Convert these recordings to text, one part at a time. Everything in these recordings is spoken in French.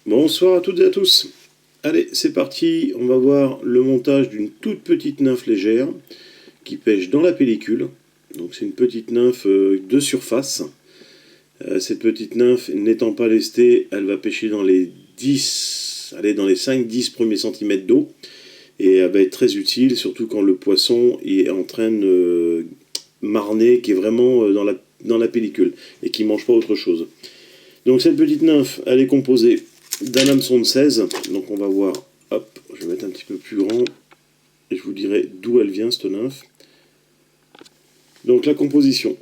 Bonsoir à toutes et à tous. Allez, c'est parti, on va voir le montage d'une toute petite nymphe légère qui pêche dans la pellicule. Donc c'est une petite nymphe de surface. Cette petite nymphe n'étant pas lestée, elle va pêcher dans les 10, allez, dans les 5-10 premiers centimètres d'eau. Et elle va être très utile, surtout quand le poisson est en train de marner, qui est vraiment dans la pellicule et qui ne mange pas autre chose. Donc cette petite nymphe, elle est composée d'un hameçon de 16. Donc on va voir, hop, je vais mettre un petit peu plus grand et je vous dirai d'où elle vient cette nymphe. Donc la composition.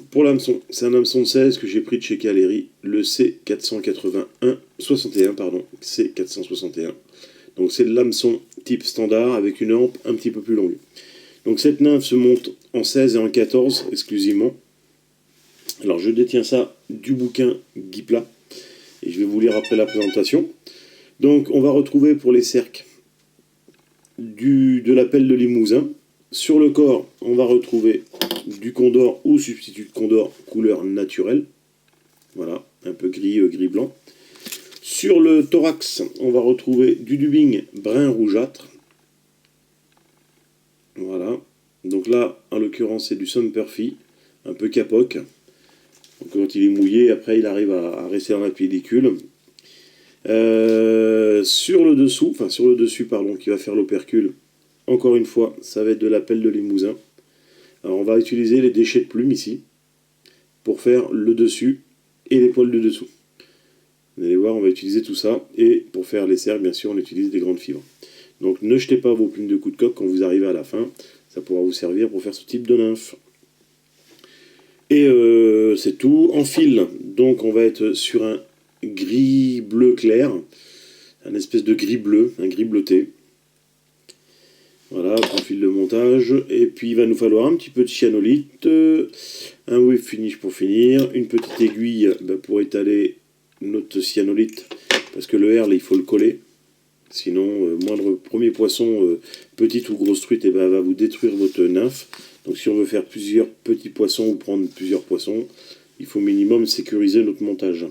Pour l'hameçon, c'est un hameçon de 16 que j'ai pris de chez Caleri, le C461, pardon, C461. Donc c'est l'hameçon type standard avec une hampe un petit peu plus longue. Donc cette nymphe se monte en 16 et en 14 exclusivement. Alors je détiens ça du bouquin Guy Plat et je vais vous lire après la présentation. Donc on va retrouver pour les cerques de la pelle de Limousin. Sur le corps, on va retrouver du condor ou substitut de condor couleur naturelle. Voilà, un peu gris, gris-blanc. Sur le thorax, on va retrouver du dubbing brun rougeâtre. Voilà. Donc là, en l'occurrence, c'est du Somperfi, un peu capoc. Donc quand il est mouillé, après il arrive à rester dans la pellicule. Sur le dessus, qui va faire l'opercule, encore une fois, ça va être de la pelle de Limousin. Alors on va utiliser les déchets de plume ici, pour faire le dessus et les poils de dessous. Vous allez voir, on va utiliser tout ça, et pour faire les cercles, bien sûr, on utilise des grandes fibres. Donc ne jetez pas vos plumes de coup de coque quand vous arrivez à la fin, ça pourra vous servir pour faire ce type de nymphe. Et c'est tout. En fil, donc on va être sur un gris bleu clair, un espèce de gris bleu, un gris bleuté. Voilà, pour fil de montage. Et puis il va nous falloir un petit peu de cyanolite, un wave finish pour finir, une petite aiguille pour étaler notre cyanolite, parce que le herle il faut le coller. Sinon, moindre premier poisson, petite ou grosse truite, va vous détruire votre nymphe. Donc si on veut faire plusieurs petits poissons ou prendre plusieurs poissons, il faut minimum sécuriser notre montage.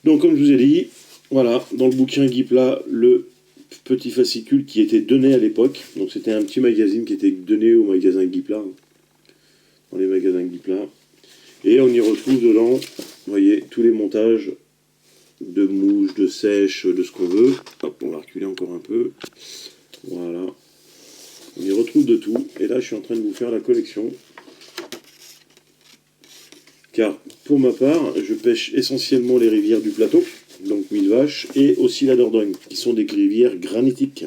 Donc comme je vous ai dit, voilà, dans le bouquin Guy Plat, le petit fascicule qui était donné à l'époque. Donc c'était un petit magazine qui était donné au magasin Guy Plat, dans les magasins Guy Plat. Et on y retrouve dedans, vous voyez, tous les montages de mouches, de sèches, de ce qu'on veut. Hop, on va reculer encore un peu. Voilà. On y retrouve de tout. Et là, je suis en train de vous faire la collection. Car, pour ma part, je pêche essentiellement les rivières du plateau, donc Mille Vaches, et aussi la Dordogne, qui sont des rivières granitiques.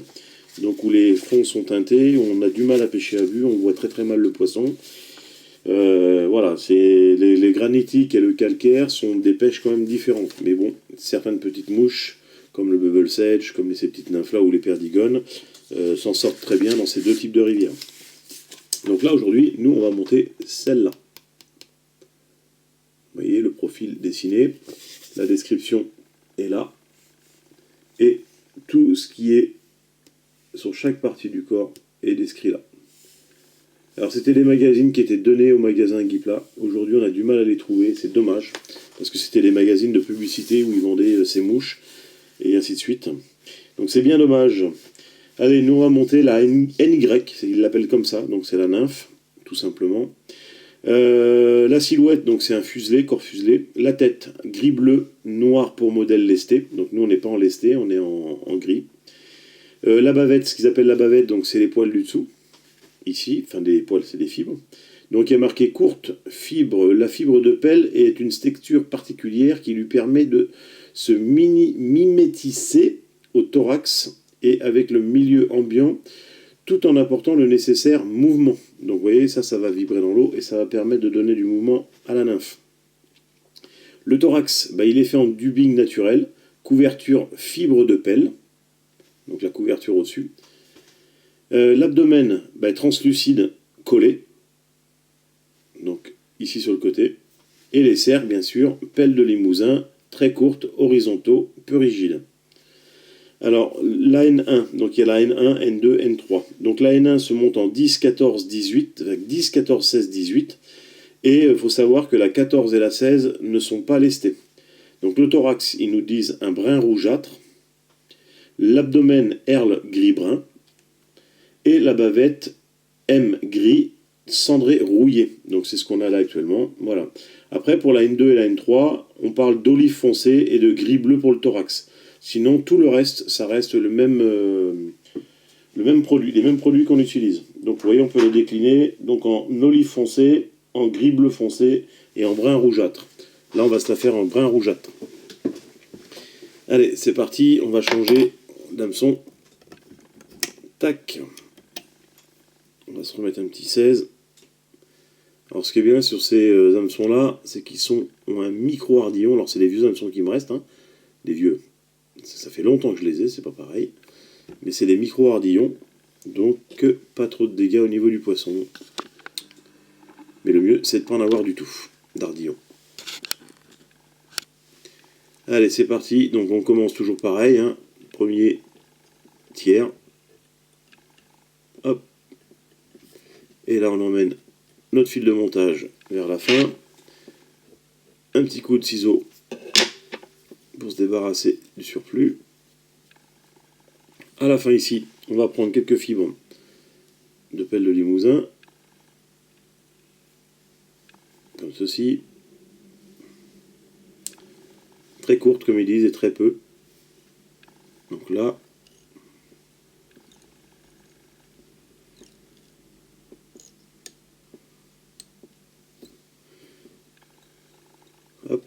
Donc où les fonds sont teintés, où on a du mal à pêcher à vue, on voit très très mal le poisson. Voilà, les granitiques et le calcaire sont des pêches quand même différentes. Mais bon, certaines petites mouches, comme le bubble sedge, comme ces petites nymphes-là ou les perdigones, s'en sortent très bien dans ces deux types de rivières. Donc là, aujourd'hui, nous, on va monter celle-là. Vous voyez le profil dessiné, la description est là, et tout ce qui est sur chaque partie du corps est décrit là. Alors c'était des magazines qui étaient donnés au magasin Guy Plat. Aujourd'hui on a du mal à les trouver, c'est dommage, parce que c'était des magazines de publicité où ils vendaient ces mouches, et ainsi de suite. Donc c'est bien dommage. Allez, nous on va monter la NY, ils l'appellent comme ça, donc c'est la nymphe, tout simplement. La silhouette, donc c'est un fuselé, corps fuselé. La tête, gris-bleu, noir pour modèle lesté. Donc nous on n'est pas en lesté, on est en gris. La bavette, ce qu'ils appellent la bavette, donc c'est les poils du dessous. Ici, enfin des poils, c'est des fibres. Donc il y a marqué courte fibre. La fibre de pelle est une texture particulière qui lui permet de se mimétiser au thorax et avec le milieu ambiant, tout en apportant le nécessaire mouvement. Donc vous voyez, ça va vibrer dans l'eau et ça va permettre de donner du mouvement à la nymphe. Le thorax, il est fait en dubbing naturel, couverture fibre de pelle, donc la couverture au-dessus. L'abdomen, translucide, collé, donc ici sur le côté. Et les cercles, bien sûr, pelle de Limousin, très courtes, horizontaux, peu rigides. Alors, la N1, donc il y a la N1, N2, N3. Donc la N1 se monte en 10, 14, 18, avec 10, 14, 16, 18. Et il faut savoir que la 14 et la 16 ne sont pas lestées. Donc le thorax, ils nous disent un brun rougeâtre, l'abdomen Herle gris-brun, et la bavette M gris cendré rouillé. Donc c'est ce qu'on a là actuellement. Voilà. Après, pour la N2 et la N3, on parle d'olive foncé et de gris bleu pour le thorax. Sinon, tout le reste, ça reste le même produit, les mêmes produits qu'on utilise. Donc vous voyez, on peut le décliner donc en olive foncé, en gris bleu foncé et en brun rougeâtre. Là, on va se la faire en brun rougeâtre. Allez, c'est parti, on va changer d'hameçon. Tac. On va se remettre un petit 16. Alors ce qui est bien sur ces hameçons là, c'est qu'ils ont un micro ardillon. Alors c'est des vieux hameçons qui me restent, hein. Des vieux. Ça fait longtemps que je les ai, c'est pas pareil. Mais c'est des micro ardillons, donc pas trop de dégâts au niveau du poisson. Mais le mieux, c'est de ne pas en avoir du tout, d'ardillons. Allez, c'est parti. Donc on commence toujours pareil, hein. Premier tiers. Hop. Et là, on emmène notre fil de montage vers la fin. Un petit coup de ciseau pour se débarrasser du surplus. À la fin ici, on va prendre quelques fibres de pelle de limousin. Comme ceci. Très courte comme ils disent et très peu. Donc là. Hop.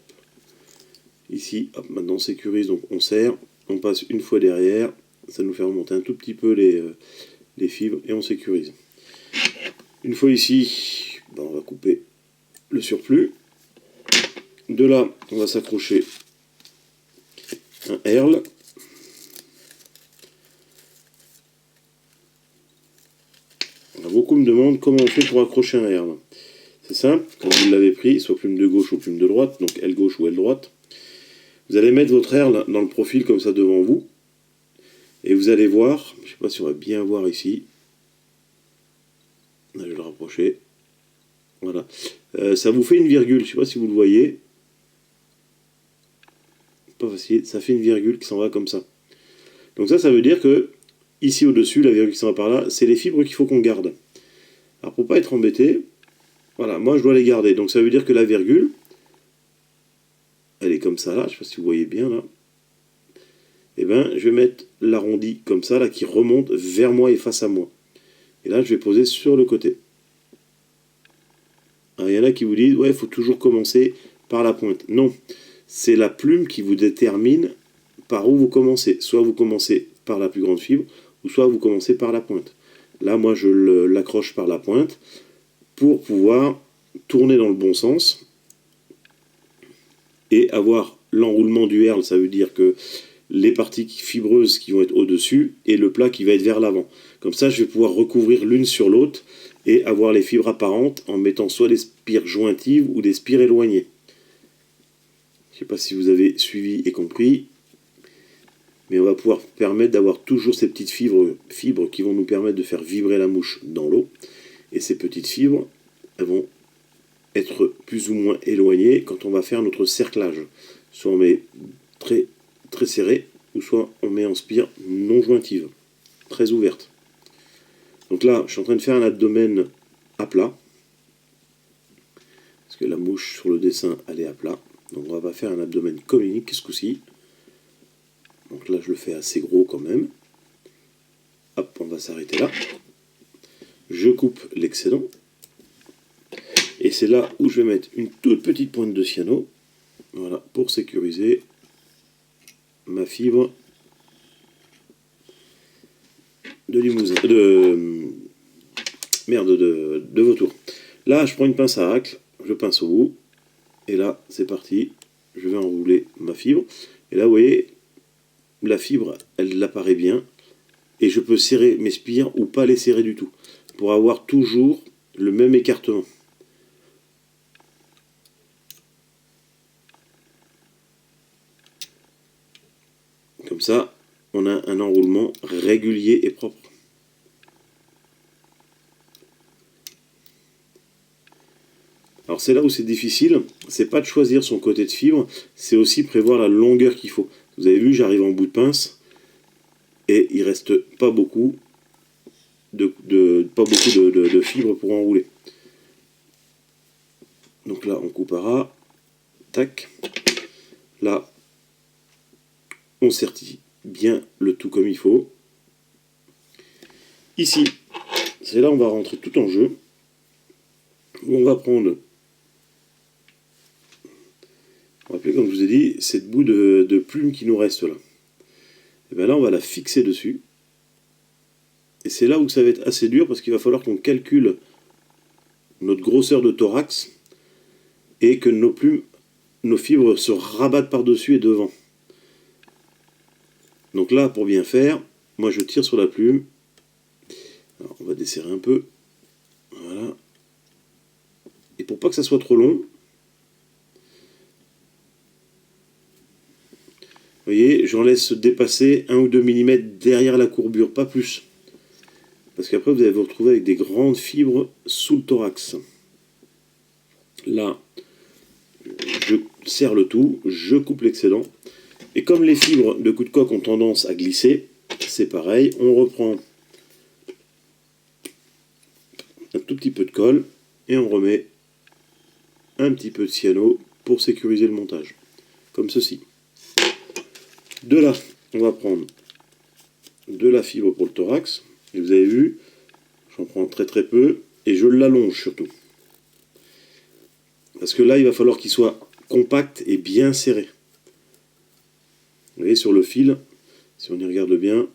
Ici, hop, maintenant on sécurise, donc on serre, on passe une fois derrière, ça nous fait remonter un tout petit peu les fibres et on sécurise. Une fois ici, ben on va couper le surplus. De là, on va s'accrocher un herle. Alors, beaucoup me demandent comment on fait pour accrocher un herle. C'est simple, quand vous l'avez pris, soit plume de gauche ou plume de droite, donc aile gauche ou aile droite, vous allez mettre votre herle dans le profil comme ça devant vous, et vous allez voir, je ne sais pas si on va bien voir ici, je vais le rapprocher, voilà, ça vous fait une virgule, je ne sais pas si vous le voyez, pas facile, ça fait une virgule qui s'en va comme ça. Donc ça veut dire que, ici au-dessus, la virgule qui s'en va par là, c'est les fibres qu'il faut qu'on garde. Alors pour ne pas être embêté, voilà, moi je dois les garder, donc ça veut dire que la virgule, elle est comme ça là, je ne sais pas si vous voyez bien là, et bien je vais mettre l'arrondi comme ça là, qui remonte vers moi et face à moi. Et là je vais poser sur le côté. Alors il y en a qui vous disent, ouais, il faut toujours commencer par la pointe. Non, c'est la plume qui vous détermine par où vous commencez. Soit vous commencez par la plus grande fibre, ou soit vous commencez par la pointe. Là, moi, je l'accroche par la pointe pour pouvoir tourner dans le bon sens et avoir l'enroulement du herle. Ça veut dire que les parties fibreuses qui vont être au-dessus et le plat qui va être vers l'avant. Comme ça, je vais pouvoir recouvrir l'une sur l'autre et avoir les fibres apparentes en mettant soit des spires jointives ou des spires éloignées. Je ne sais pas si vous avez suivi et compris, mais on va pouvoir permettre d'avoir toujours ces petites fibres qui vont nous permettre de faire vibrer la mouche dans l'eau. Et ces petites fibres, elles vont être plus ou moins éloignées quand on va faire notre cerclage. Soit on met très, très serré, ou soit on met en spire non jointive, très ouverte. Donc là, je suis en train de faire un abdomen à plat, parce que la mouche sur le dessin, elle est à plat. Donc on va faire un abdomen comique ce coup-ci. Donc là, je le fais assez gros quand même. Hop, on va s'arrêter là. Je coupe l'excédent. Et c'est là où je vais mettre une toute petite pointe de cyano. Voilà, pour sécuriser ma fibre de limousin. De vautour. Là, je prends une pince à racle, je pince au bout. Et là, c'est parti. Je vais enrouler ma fibre. Et là, vous voyez, la fibre, elle apparaît bien. Et je peux serrer mes spires ou pas les serrer du tout. Pour avoir toujours le même écartement. Comme ça, on a un enroulement régulier et propre. Alors c'est là où c'est difficile, c'est pas de choisir son côté de fibre, c'est aussi prévoir la longueur qu'il faut. Vous avez vu, j'arrive en bout de pince, et il reste pas beaucoup de fibres pour enrouler. Donc là, on coupe à ras, tac. Là, on sertit bien le tout comme il faut. Ici, c'est là où on va rentrer tout en jeu. Où on va prendre, rappelez comme je vous ai dit, cette bout de plume qui nous reste là. Et bien là, on va la fixer dessus. Et c'est là où ça va être assez dur parce qu'il va falloir qu'on calcule notre grosseur de thorax et que nos plumes, nos fibres se rabattent par-dessus et devant. Donc là, pour bien faire, moi je tire sur la plume. Alors, on va desserrer un peu. Voilà. Et pour pas que ça soit trop long, vous voyez, j'en laisse dépasser 1 ou 2 mm derrière la courbure, pas plus. Parce qu'après, vous allez vous retrouver avec des grandes fibres sous le thorax. Là, je serre le tout, je coupe l'excédent. Et comme les fibres de coup de coque ont tendance à glisser, c'est pareil, on reprend un tout petit peu de colle et on remet un petit peu de cyano pour sécuriser le montage. Comme ceci. De là, on va prendre de la fibre pour le thorax. Et vous avez vu, j'en prends très très peu et je l'allonge surtout. Parce que là, il va falloir qu'il soit compact et bien serré. Vous voyez, sur le fil, si on y regarde bien,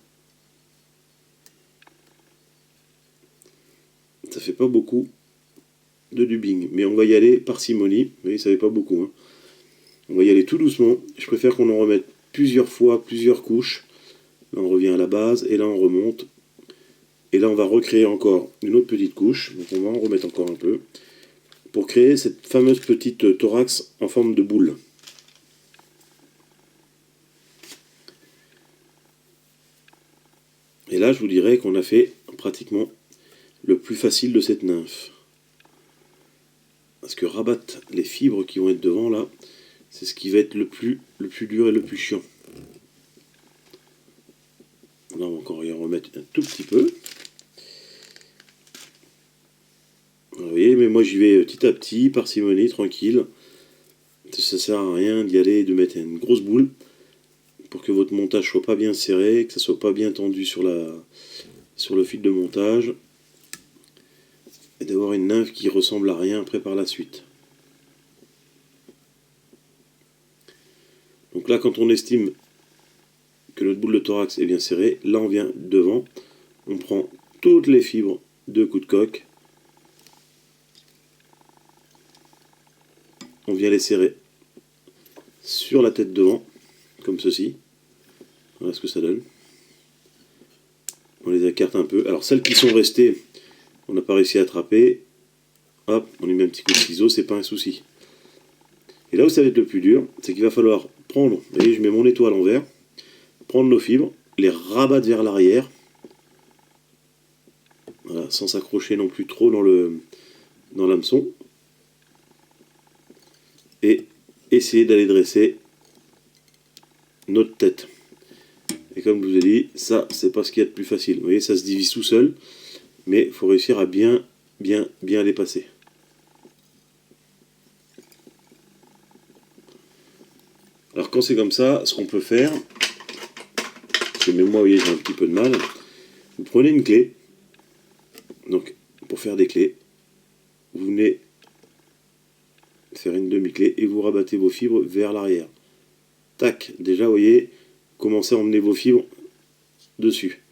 ça fait pas beaucoup de dubbing. Mais on va y aller parcimonie. Vous voyez, ça fait pas beaucoup. Hein. On va y aller tout doucement. Je préfère qu'on en remette plusieurs fois, plusieurs couches. Là, on revient à la base et là, on remonte. Et là, on va recréer encore une autre petite couche. Donc, on va en remettre encore un peu pour créer cette fameuse petite thorax en forme de boule. Et là, je vous dirais qu'on a fait pratiquement le plus facile de cette nymphe. Parce que rabattre les fibres qui vont être devant, là, c'est ce qui va être le plus dur et le plus chiant. Là, on va encore y en remettre un tout petit peu. Vous voyez, mais moi j'y vais petit à petit, parcimonie, tranquille. Ça sert à rien d'y aller, de mettre une grosse boule pour que votre montage soit pas bien serré, que ça soit pas bien tendu sur le fil de montage, et d'avoir une nymphe qui ressemble à rien après par la suite. Donc là, quand on estime que notre boule de thorax est bien serrée, là on vient devant, on prend toutes les fibres de coup de coque, on vient les serrer sur la tête devant, comme ceci. Voilà ce que ça donne. On les écarte un peu. Alors celles qui sont restées, on n'a pas réussi à attraper. Hop, on y met un petit coup de ciseau, c'est pas un souci. Et là où ça va être le plus dur, c'est qu'il va falloir prendre, vous voyez, je mets mon étoile à l'envers, prendre nos fibres, les rabattre vers l'arrière, voilà, sans s'accrocher non plus trop dans l'hameçon, et essayer d'aller dresser notre tête. Et comme je vous ai dit, ça, c'est pas ce qu'il y a de plus facile. Vous voyez, ça se divise tout seul, mais il faut réussir à bien les passer. Alors quand c'est comme ça, ce qu'on peut faire, parce que même moi, vous voyez, j'ai un petit peu de mal, vous prenez une clé, donc pour faire des clés, vous venez faire une demi-clé et vous rabattez vos fibres vers l'arrière. Tac, déjà, vous voyez, commencez à emmener vos fibres dessus.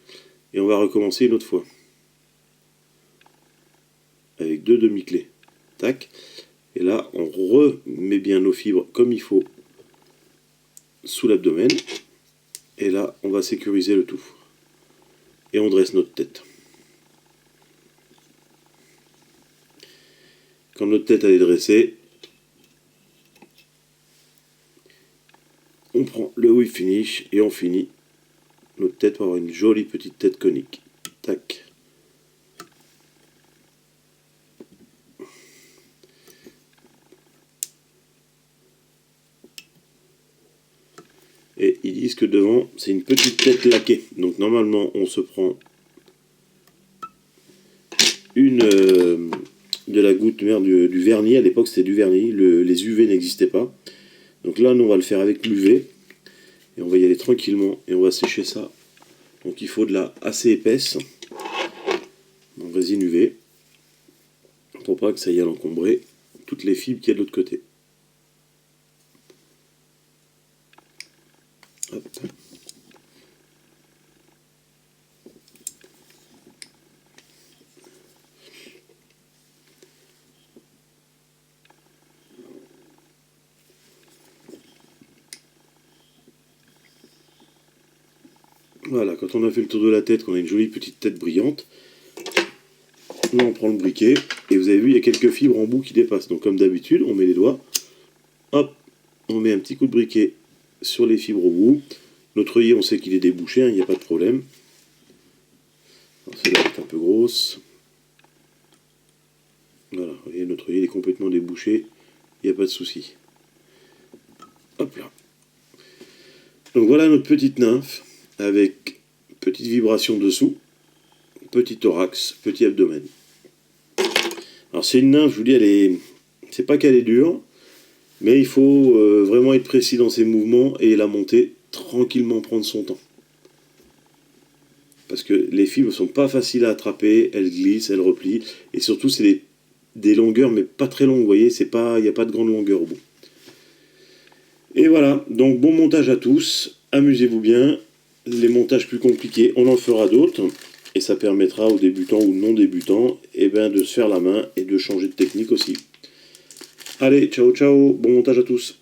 Et on va recommencer une autre fois. Avec 2 demi-clés. Tac. Et là, on remet bien nos fibres comme il faut sous l'abdomen. Et là, on va sécuriser le tout. Et on dresse notre tête. Quand notre tête elle est dressée, on prend le whip finish et on finit notre tête pour avoir une jolie petite tête conique. Tac. Et ils disent que devant, c'est une petite tête laquée. Donc normalement, on se prend une de la goutte mère du vernis. À l'époque, c'était du vernis. Les UV n'existaient pas. Donc là, nous, on va le faire avec l'UV. Et on va y aller tranquillement. Et on va sécher ça. Donc il faut de la assez épaisse. En résine UV. Pour pas que ça y aille encombrer toutes les fibres qu'il y a de l'autre côté. Hop. Voilà, quand on a fait le tour de la tête, qu'on a une jolie petite tête brillante, là on prend le briquet, et vous avez vu, il y a quelques fibres en bout qui dépassent. Donc comme d'habitude, on met les doigts, hop, on met un petit coup de briquet sur les fibres au bout. Notre œillet, on sait qu'il est débouché, il n'y a pas de problème. Celle-là est un peu grosse. Voilà, vous voyez, notre œillet est complètement débouché, il n'y a pas de souci. Hop là. Donc voilà notre petite nymphe, avec petite vibration dessous, petit thorax, petit abdomen. Alors c'est une nymphe, je vous dis, c'est pas qu'elle est dure, mais il faut vraiment être précis dans ses mouvements et la monter tranquillement, prendre son temps. Parce que les fibres ne sont pas faciles à attraper, elles glissent, elles replient, et surtout c'est des longueurs, mais pas très longues, vous voyez, il n'y a pas de grande longueur au bout. Et voilà, donc bon montage à tous, amusez-vous bien, les montages plus compliqués, on en fera d'autres, et ça permettra aux débutants ou non débutants de se faire la main et de changer de technique aussi. Allez, ciao ciao, bon montage à tous.